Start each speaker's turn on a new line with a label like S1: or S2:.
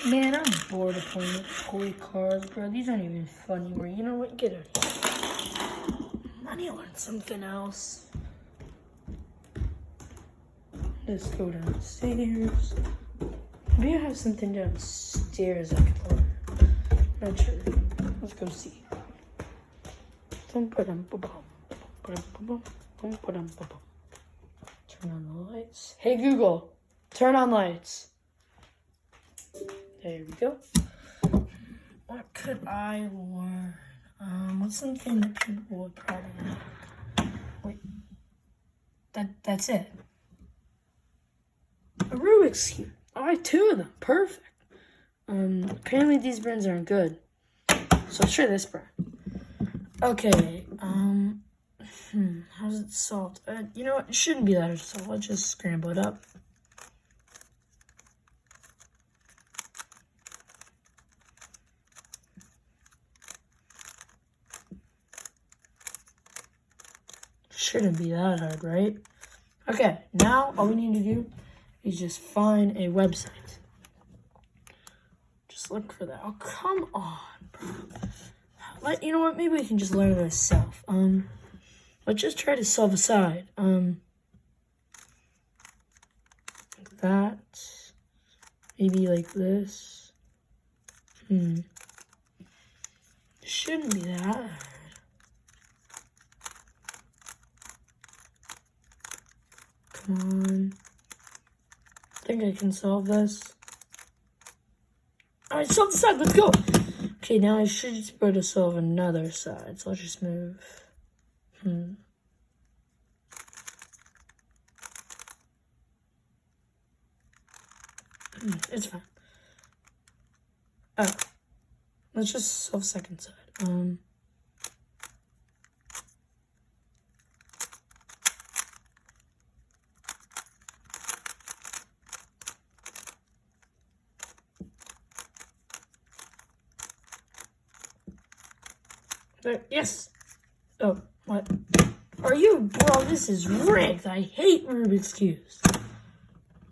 S1: Man, I'm bored of playing with toy cars, bro. These aren't even fun anymore. You know what? Get out of here. I need to learn something else. Let's go downstairs. Maybe I have something downstairs I can learn. Not sure. Let's go see. Turn on the lights. Hey Google, turn on lights. There we go. What could I learn? What's something that people would probably know? Wait, that's it. A Rubik's Cube. I have 2 of them. Perfect. Apparently these brands aren't good, so I'll try this brand. Okay. How's it solved? You know what? It shouldn't be that hard to solve. Let's just scramble it up. Shouldn't be that hard, right? Okay, now all we need to do is just find a website. Just look for that. Oh, come on, bro. You know what? Maybe we can just learn it ourselves. Let's just try to solve a side. Like that. Maybe like this. It shouldn't be that hard. Come on. I think I can solve this. Alright, solve the side. Let's go. Okay, now I should just be able to solve another side. So let's just move. It's fine. Oh. Let's just solve second side. Yes. Oh, what? Are you, bro? This is rigged. I hate Rubik's cubes.